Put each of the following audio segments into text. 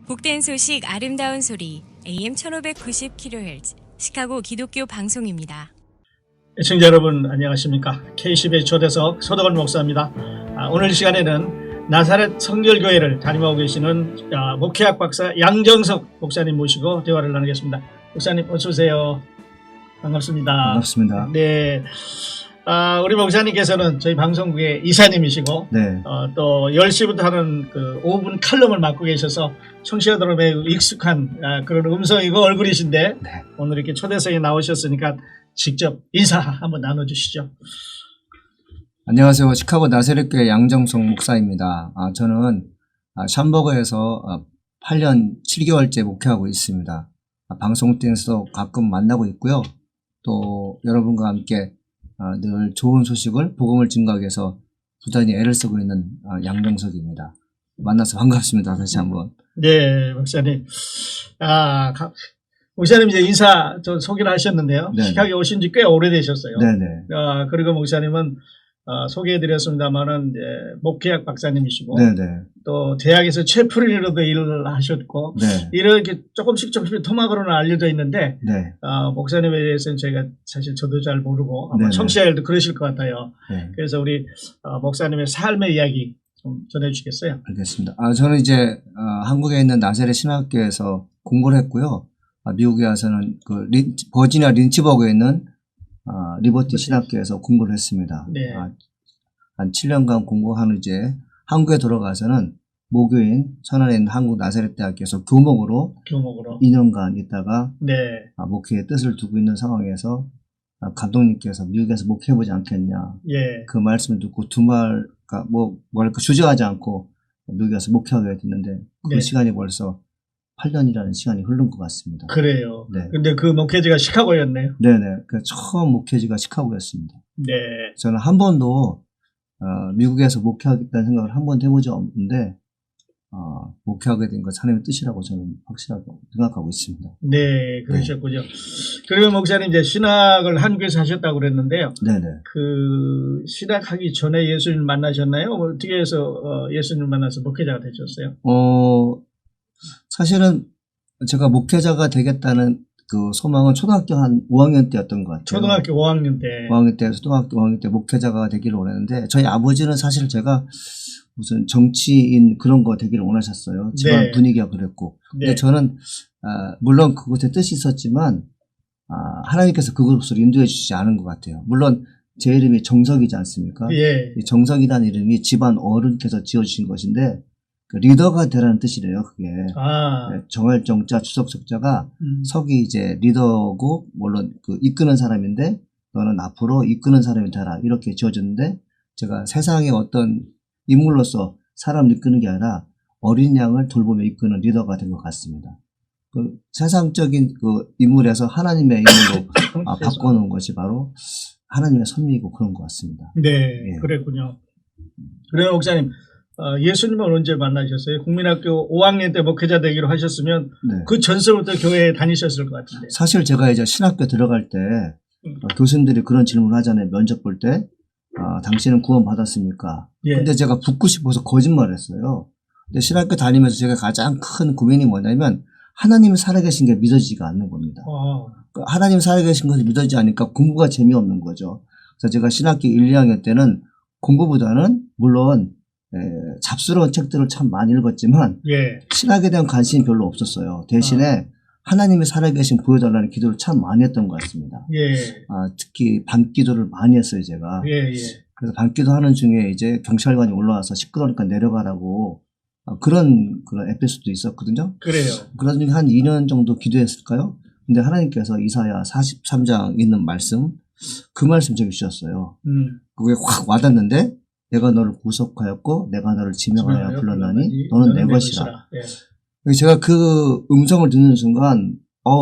복된 소식 아름다운 소리 AM 1590kHz 시카고 기독교 방송입니다. 시청자 여러분 안녕하십니까. K10의 초대석 서덕원 목사입니다. 오늘 시간에는 나사렛 성결교회를 담임하고 계시는 목회학 박사 양정석 목사님 모시고 대화를 나누겠습니다. 목사님 어서 오세요. 반갑습니다. 반갑습니다. 네, 우리 목사님께서는 저희 방송국의 이사님이시고 네. 또 10시부터 하는 그 5분 칼럼을 맡고 계셔서 청취자들은 매우 익숙한 그런 음성이고 얼굴이신데 네. 오늘 이렇게 초대석에 나오셨으니까 직접 인사 한번 나눠주시죠. 안녕하세요. 시카고 나사렛교회 양정석 목사입니다. 저는 샴버거에서 8년 7개월째 목회하고 있습니다. 방송국에서 가끔 만나고 있고요. 또 여러분과 함께 늘 좋은 소식을 복음을 증거하기 위해서 부단히 애를 쓰고 있는 양정석입니다. 만나서 반갑습니다. 다시 한번. 네, 목사님. 목사님 이제 인사 좀 소개를 하셨는데요. 네네. 시카고에 오신 지 꽤 오래되셨어요. 네네. 그리고 목사님은 소개해드렸습니다만은 이제 목회학 박사님이시고 네네. 또 대학에서 최프리로도 일을 하셨고 네. 이렇게 조금씩 토막으로는 알려져 있는데 네. 목사님에 대해서는 저희가 사실 저도 잘 모르고 아마 네네. 청취자들도 그러실 것 같아요. 네. 그래서 우리 목사님의 삶의 이야기 좀 전해주시겠어요? 알겠습니다. 저는 이제 한국에 있는 나사렛 신학교에서 공부를 했고요. 미국에 와서는 버지니아 린치버그에 있는 리버티 신학교에서 공부를 했습니다. 네. 한 7년간 공부한 이제 한국에 돌아가서는 모교인 천안에 있는 한국 나사렛 대학교에서 교목으로 2년간 있다가 네. 목회의 뜻을 두고 있는 상황에서 감독님께서 미국에서 목회해보지 않겠냐. 예. 그 말씀을 듣고 주저하지 않고 미국에서 목회하게 됐는데 그 네. 시간이 벌써 8년이라는 시간이 흐른 것 같습니다. 그래요. 네. 근데 그 목회지가 시카고였네요. 네네. 처음 목회지가 시카고였습니다. 네. 저는 한 번도 미국에서 목회하겠다는 생각을 한 번도 해본 적 없는데 목회하게 된 것 하나님의 뜻이라고 저는 확실하게 생각하고 있습니다. 네, 그러셨군요. 그리고 목사님 이제 신학을 한국에서 하셨다고 그랬는데요. 네네. 그 신학하기 전에 예수님을 만나셨나요? 어떻게 해서 예수님을 만나서 목회자가 되셨어요? 사실은 제가 목회자가 되겠다는 그 소망은 초등학교 한 5학년 때였던 것 같아요. 초등학교 5학년 때. 5학년 때, 초등학교 5학년 때 목회자가 되기를 원했는데 저희 아버지는 사실 제가 무슨 정치인 그런 거 되기를 원하셨어요. 집안 네. 분위기가 그랬고. 근데 네. 저는 물론 그곳에 뜻이 있었지만 하나님께서 그곳으로 인도해 주시지 않은 것 같아요. 물론 제 이름이 정석이지 않습니까? 예. 이 정석이라는 이름이 집안 어른께서 지어주신 것인데 그 리더가 되라는 뜻이래요. 그게 정할 정자 주석 석자가 석이 이제 리더고 물론 그 이끄는 사람인데 너는 앞으로 이끄는 사람이 되라 이렇게 지어졌는데 제가 세상의 어떤 인물로서 사람을 이끄는 게 아니라 어린 양을 돌보며 이끄는 리더가 된 것 같습니다. 그 세상적인 그 인물에서 하나님의 인물로 바꿔놓은 것이 바로 하나님의 섭리이고 그런 것 같습니다. 네, 예. 그랬군요. 그래요, 목사님. 예수님을 언제 만나셨어요? 국민학교 5학년 때 목회자 되기로 하셨으면 네. 그 전서부터 교회에 다니셨을 것 같은데. 사실 제가 이제 신학교 들어갈 때 교수님들이 그런 질문을 하잖아요. 면접 볼 때. 당신은 구원 받았습니까? 예. 근데 제가 붙고 싶어서 거짓말을 했어요. 근데 신학교 다니면서 제가 가장 큰 고민이 뭐냐면 하나님이 살아계신 게 믿어지지가 않는 겁니다. 하나님 살아계신 것이 믿어지지 않으니까 공부가 재미없는 거죠. 그래서 제가 신학교 1, 2학년 때는 공부보다는 물론 잡스러운 책들을 참 많이 읽었지만 예. 신학에 대한 관심이 별로 없었어요. 대신에 하나님이 살아계신 보여달라는 기도를 참 많이 했던 것 같습니다. 예. 특히 밤기도를 많이 했어요, 제가. 예. 그래서 밤기도 하는 중에 이제 경찰관이 올라와서 시끄러우니까 내려가라고 그런 에피소드도 있었거든요. 그래요. 그런 중에 한 2년 정도 기도했을까요? 근데 하나님께서 이사야 43장 있는 말씀, 그 말씀 제게 주셨어요. 그게 확 와닿는데 내가 너를 구속하였고 내가 너를 지명하여 불렀나니 너는 내 것이라. 예. 제가 그 음성을 듣는 순간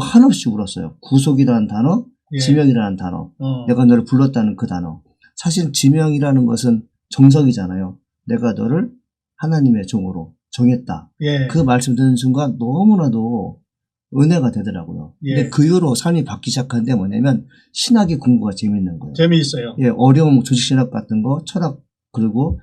한없이 울었어요. 구속이라는 단어, 예. 지명이라는 단어, 내가 너를 불렀다는 그 단어. 사실 지명이라는 것은 정석이잖아요. 내가 너를 하나님의 종으로 정했다. 예. 그 말씀 듣는 순간 너무나도 은혜가 되더라고요. 예. 근데 그 이후로 삶이 바뀌기 시작한 게 뭐냐면 신학의 공부가 재밌는 거예요. 재미있어요. 예, 어려움 조직신학 같은 거, 철학, 그리고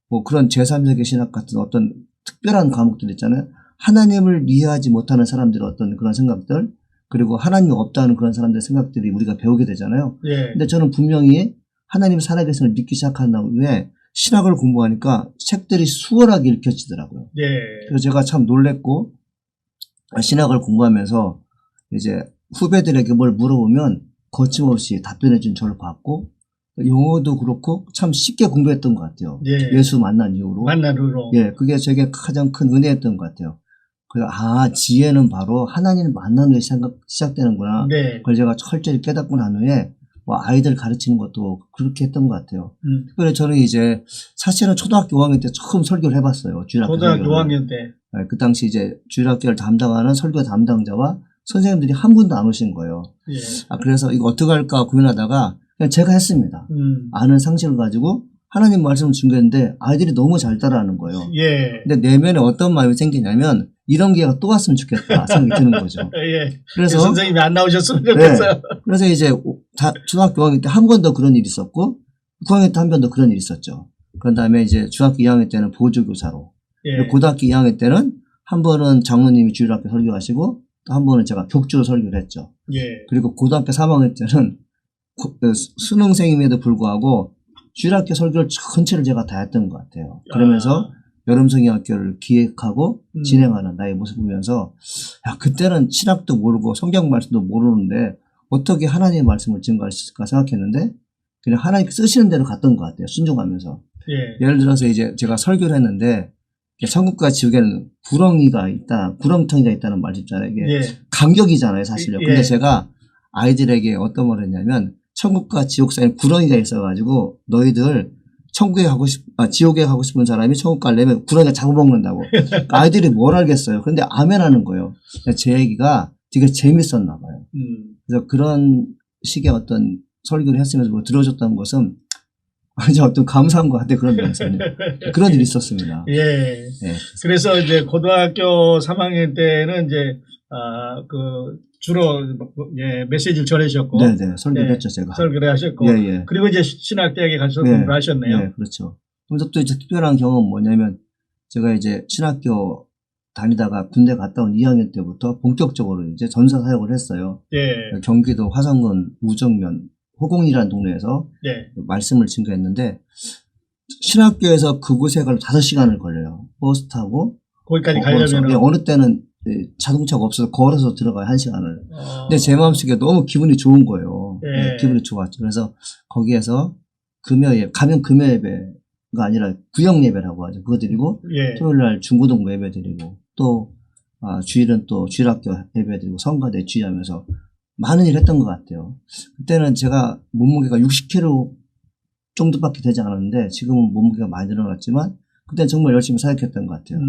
뭐 그런 제3세계 신학 같은 어떤 특별한 과목들 있잖아요. 하나님을 이해하지 못하는 사람들의 어떤 그런 생각들, 그리고 하나님이 없다는 그런 사람들의 생각들이 우리가 배우게 되잖아요. 예. 근데 저는 분명히 하나님 살아계심을 믿기 시작한 다음에 신학을 공부하니까 책들이 수월하게 읽혀지더라고요. 예. 그래서 제가 참 놀랬고, 신학을 공부하면서 이제 후배들에게 뭘 물어보면 거침없이 답변해준 저를 봤고, 영어도 그렇고 참 쉽게 공부했던 것 같아요. 예. 예수 만난 이후로. 만난 후로. 예, 그게 제게 가장 큰 은혜였던 것 같아요. 그래서 지혜는 바로 하나님을 만난 후에 시작되는구나. 네. 그걸 제가 철저히 깨닫고 난 후에 아이들 가르치는 것도 그렇게 했던 것 같아요. 특별히 저는 이제 사실은 초등학교 5학년 때 처음 설교를 해봤어요. 주일학교 초등학교 설교를. 5학년 때. 네, 그 당시 이제 주일학교를 담당하는 설교 담당자와 선생님들이 한 분도 안 오신 거예요. 예. 그래서 이거 어떻게 할까 고민하다가 그냥 제가 했습니다. 아는 상식을 가지고 하나님 말씀을 준비했는데 아이들이 너무 잘 따라하는 거예요. 예. 근데 내면에 어떤 마음이 생기냐면 이런 기회가 또 왔으면 좋겠다 생각이 드는 거죠. 예. 그래서 선생님이 안 나오셨으면 좋겠어요. 네, 그래서 이제 중학교 5학년 때 한 번 더 그런 일이 있었고 9학년 때 한 번 더 그런 일이 있었죠. 그런 다음에 이제 중학교 2학년 때는 보조교사로, 예. 고등학교 2학년 때는 한 번은 장로님이 주일학교 설교하시고 또 한 번은 제가 격주로 설교를 했죠. 예. 그리고 고등학교 3학년 때는 수능생임에도 불구하고 주일학교 설교를 전체를 제가 다 했던 것 같아요. 그러면서 여름성경학교를 기획하고 진행하는 나의 모습을 보면서 그때는 신학도 모르고 성경 말씀도 모르는데 어떻게 하나님의 말씀을 증거할 수 있을까 생각했는데 그냥 하나님께 쓰시는 대로 갔던 것 같아요. 순종하면서. 예. 예를 들어서 이제 제가 설교를 했는데 천국과 지옥에는 구렁이가 있다, 구렁텅이가 있다는 말이 있잖아요. 이게 예. 간격이잖아요, 사실요. 예. 근데 제가 아이들에게 어떤 말을 했냐면 천국과 지옥 사이에 구렁이가 있어가지고 너희들 지옥에 가고 싶은 사람이 천국 가려면 구렁이가 잡아먹는다고. 그러니까 아이들이 뭘 알겠어요. 그런데 아멘 하는 거예요. 제 얘기가 되게 재밌었나 봐요. 그래서 그런 식의 어떤 설교를 했으면서 들어줬다는 것은 이제 어떤 감사한 것 같아요. 그런 면에서는. 그런 일이 있었습니다. 예. 네. 그래서 이제 고등학교 3학년 때는 이제, 주로, 메시지를 전해주셨고. 네네. 설교를 했죠, 제가. 설교를 하셨고. 예, 예. 그리고 이제 신학대학에 가서 네. 공부를 하셨네요. 네, 그렇죠. 그래서 또 이제 특별한 경험은 뭐냐면 제가 이제 신학교 다니다가 군대 갔다 온 2학년 때부터 본격적으로 이제 전사 사역을 했어요. 예. 경기도 화성군 우정면 호공이라는 동네에서 예. 말씀을 증거했는데 신학교에서 그곳에 가려 5시간을 걸려요. 버스 타고. 거기까지 가려면. 어느 때는 자동차가 없어서 걸어서 들어가요. 1시간을. 근데 제 마음속에 너무 기분이 좋은 거예요. 예. 네, 기분이 좋았죠. 그래서 거기에서 가면 금요 예배가 아니라 구역 예배라고 하죠. 그거 드리고 예. 토요일 날 중고등부 예배 드리고 또 주일은 또 주일학교 예배 드리고 성가대 주의하면서 많은 일을 했던 것 같아요. 그때는 제가 몸무게가 60kg 정도밖에 되지 않았는데 지금은 몸무게가 많이 늘어났지만 그때는 정말 열심히 사역했던 것 같아요.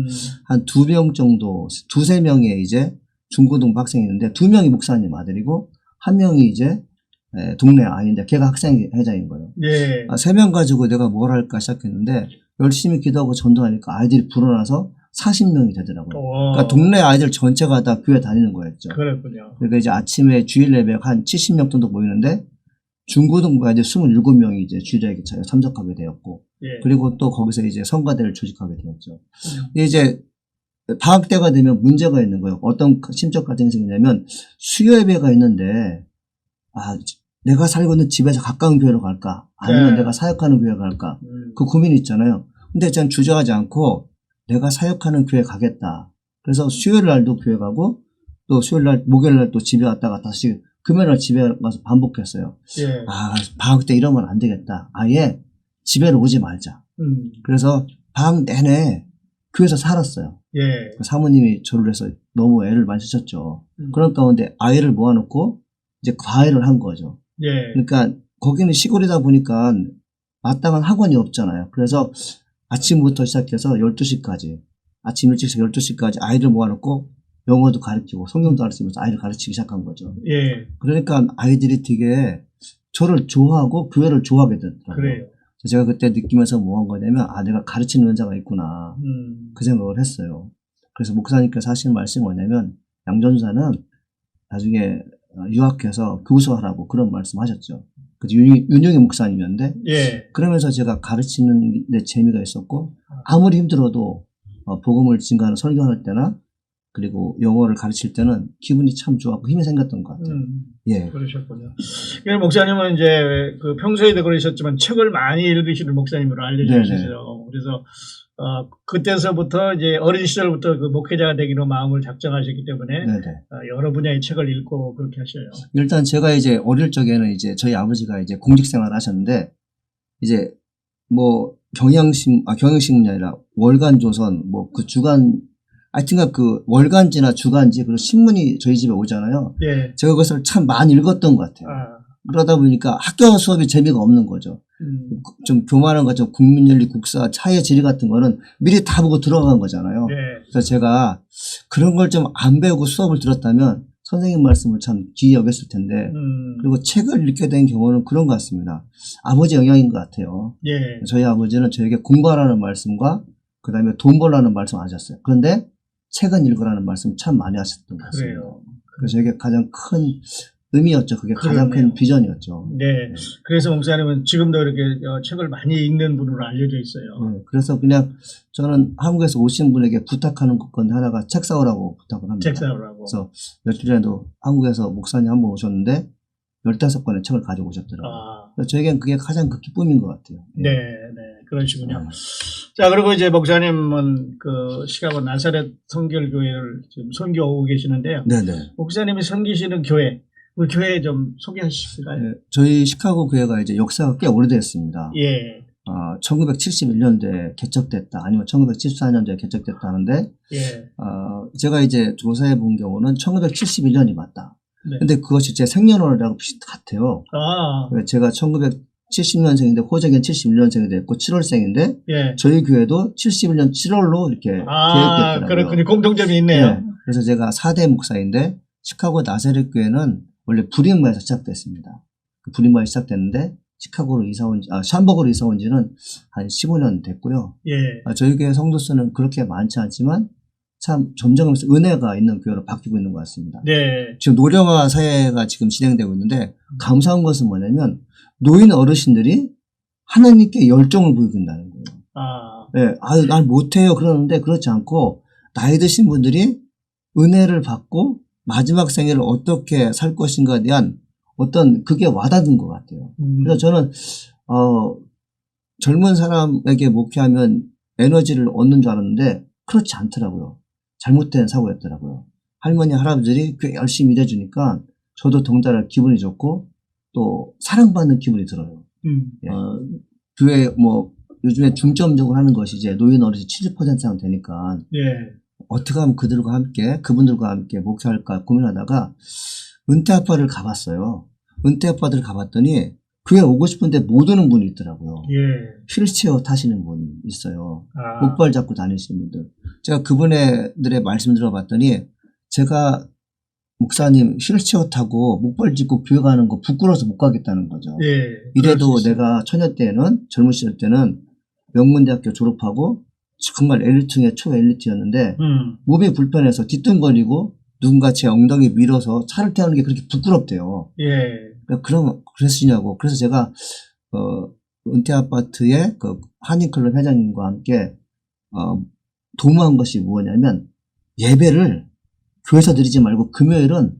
한 2명 정도, 2~3명의 이제 중고등부 학생이 있는데 2명이 목사님 아들이고 1명이 이제 동네 아이인데 걔가 학생회장인 거예요. 예. 3명 가지고 내가 뭘 할까 시작했는데 열심히 기도하고 전도하니까 아이들이 불어나서 40명이 되더라고요. 그러니까 동네 아이들 전체가 다 교회 다니는 거였죠. 그렇군요. 그러니까 이제 아침에 주일 예배가 한 70명 정도 모이는데 중고등부 아이들 27명이 이제 주일 예배 참석하게 되었고 예. 그리고 또 거기서 이제 성가대를 조직하게 되었죠. 이제 방학 때가 되면 문제가 있는 거예요. 어떤 심적 갈등이 생기냐면 수요 예배가 있는데 내가 살고 있는 집에서 가까운 교회로 갈까? 아니면 내가 사역하는 교회 갈까? 그 고민이 있잖아요. 근데 전 주저하지 않고 내가 사역하는 교회 가겠다. 그래서 수요일 날도 교회 가고 또 수요일 날, 목요일 날 또 집에 갔다가 다시 금요일 날 집에 가서 반복했어요. 예. 방학 때 이러면 안 되겠다. 아예 집에로 오지 말자. 그래서 방학 내내 교회에서 살았어요. 예. 사모님이 저를 해서 너무 애를 많이 쓰셨죠. 그런 가운데 아이를 모아놓고 이제 과외를 한 거죠. 예. 그러니까 거기는 시골이다 보니까 마땅한 학원이 없잖아요. 그래서 아침부터 시작해서 12시까지, 아침 일찍 12시까지 아이를 모아놓고 영어도 가르치고 성경도 가르치면서 아이를 가르치기 시작한 거죠. 예. 그러니까 아이들이 되게 저를 좋아하고 교회를 좋아하게 되더라고요. 그래요. 제가 그때 느끼면서 뭐 한 거냐면 내가 가르치는 은사가 있구나. 그 생각을 했어요. 그래서 목사님께서 하신 말씀이 뭐냐면 양전사는 나중에 유학해서 교수하라고 그런 말씀하셨죠. 그 윤영희 목사님이었는데 예. 그러면서 제가 가르치는 데 재미가 있었고 아무리 힘들어도 복음을 증거하는 설교할 때나 그리고 영어를 가르칠 때는 기분이 참 좋았고 힘이 생겼던 것 같아요. 예. 그러셨군요. 목사님은 이제 그 평소에도 그러셨지만 책을 많이 읽으시는 목사님으로 알려져 있어요. 그래서 그때서부터 이제 어린 시절부터 그 목회자가 되기로 마음을 작정하셨기 때문에 여러 분야의 책을 읽고 그렇게 하셔요. 일단 제가 이제 어릴 적에는 이제 저희 아버지가 이제 공직 생활을 하셨는데 이제 뭐 경향신문이 아니라 월간조선 뭐 그 주간 하여튼간 그 월간지나 주간지 그리고 신문이 저희 집에 오잖아요. 예. 제가 그것을 참 많이 읽었던 것 같아요. 그러다 보니까 학교 수업이 재미가 없는 거죠. 좀 교만한 것, 좀 국민윤리, 국사, 차의 지리 같은 거는 미리 다 보고 들어간 거잖아요. 예. 그래서 제가 그런 걸 좀 안 배우고 수업을 들었다면 선생님 말씀을 참 귀히 여겼을 텐데 그리고 책을 읽게 된 경우는 그런 것 같습니다. 아버지 영향인 것 같아요. 예. 저희 아버지는 저에게 공부하라는 말씀과 그 다음에 돈 벌라는 말씀 안 하셨어요. 그런데 책은 읽으라는 말씀 참 많이 하셨던 것 같습니다. 그래요. 그래서 저에게 가장 큰 의미였죠. 그게 가장 큰 비전이었죠. 네. 그래서 목사님은 지금도 이렇게 책을 많이 읽는 분으로 알려져 있어요. 네. 그래서 그냥 저는 한국에서 오신 분에게 부탁하는 것 건데 하나가 책 사오라고 부탁을 합니다. 책 사오라고. 그래서 며칠 전에도 한국에서 목사님 한 분 오셨는데 15권의 책을 가지고 오셨더라고요. 그래서 저에겐 그게 가장 그 기쁨인 것 같아요. 네, 네. 그러시군요. 자, 그리고 이제 목사님은 그 시카고 나사렛 성결교회를 지금 선교하고 계시는데요. 네네. 목사님이 섬기시는 교회, 우리 교회 좀 소개하실까요? 네, 저희 시카고 교회가 이제 역사가 꽤 오래됐습니다. 예. 1971년도에 개척됐다, 아니면 1974년도에 개척됐다 하는데, 예. 제가 이제 조사해 본 경우는 1971년이 맞다. 네. 근데 그것이 제 생년월일하고 같아요. 제가 1970년생인데 호적엔 71년생이 됐고 7월생인데 예. 저희 교회도 71년 7월로 이렇게 계획됐더라고요. 그렇군요. 공통점이 있네요. 네. 그래서 제가 4대 목사인데 시카고 나사렛 교회는 원래 브리마에서 시작됐습니다. 그 브리마에 시작됐는데 시카고로 샴버그로 이사 온 지는 한 15년 됐고요. 예. 저희 교회 성도 수는 그렇게 많지 않지만 참 점점 은혜가 있는 교회로 바뀌고 있는 것 같습니다. 네. 지금 노령화 사회가 지금 진행되고 있는데 감사한 것은 뭐냐면 노인 어르신들이 하나님께 열정을 보이고 있다는 거예요. 네, 날 못해요 그러는데 그렇지 않고 나이 드신 분들이 은혜를 받고 마지막 생애를 어떻게 살 것인가에 대한 어떤 그게 와닿는 것 같아요. 그래서 저는 젊은 사람에게 목회하면 에너지를 얻는 줄 알았는데 그렇지 않더라고요. 잘못된 사고였더라고요. 할머니, 할아버지들이 꽤 열심히 일해주니까 저도 덩달아 기분이 좋고 또 사랑받는 기분이 들어요. 교회 요즘에 중점적으로 하는 것이 이제 노인 어르신 70% 이상 되니까 어떻게 하면 그분들과 함께 목회할까 고민하다가 은퇴 아빠를 가봤어요. 은퇴 아빠들 가봤더니 교회 오고 싶은데 못 오는 분이 있더라고요. 휠체어 타시는 분 있어요. 목발 잡고 다니시는 분들. 제가 그분들의 말씀 들어봤더니 제가 목사님 휠체어 타고 목발 짚고 교회 가는 거 부끄러워서 못 가겠다는 거죠. 이래도 내가 처녀 때는 젊은 시절 때는 명문대학교 졸업하고 정말 엘리트 중에 초엘리트였는데 몸이 불편해서 뒤뚱거리고 누군가 제 엉덩이 밀어서 차를 태우는 게 그렇게 부끄럽대요. 그럼 그러시냐고. 그래서 제가 은퇴 아파트의 그 한인클럽 회장님과 함께 도모한 것이 뭐냐면 예배를 교회에서 드리지 말고 금요일은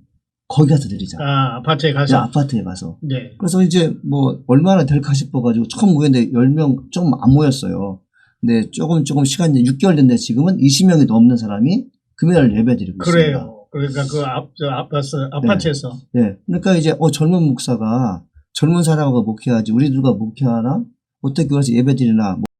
거기 가서 드리자. 아파트에 가서? 네, 아파트에 가서. 네. 그래서 이제 얼마나 될까 싶어가지고 처음 모였는데 10명 좀 안 모였어요. 근데 조금 시간이 6개월 됐는데 지금은 20명이 넘는 사람이 금요일 예배 드리고 있습니다. 그래요. 그러니까 그 아파트에서. 네. 그러니까 이제 젊은 목사가 젊은 사람하고 목회하지 우리들과 목회하나 어떻게 그래서 예배 드리나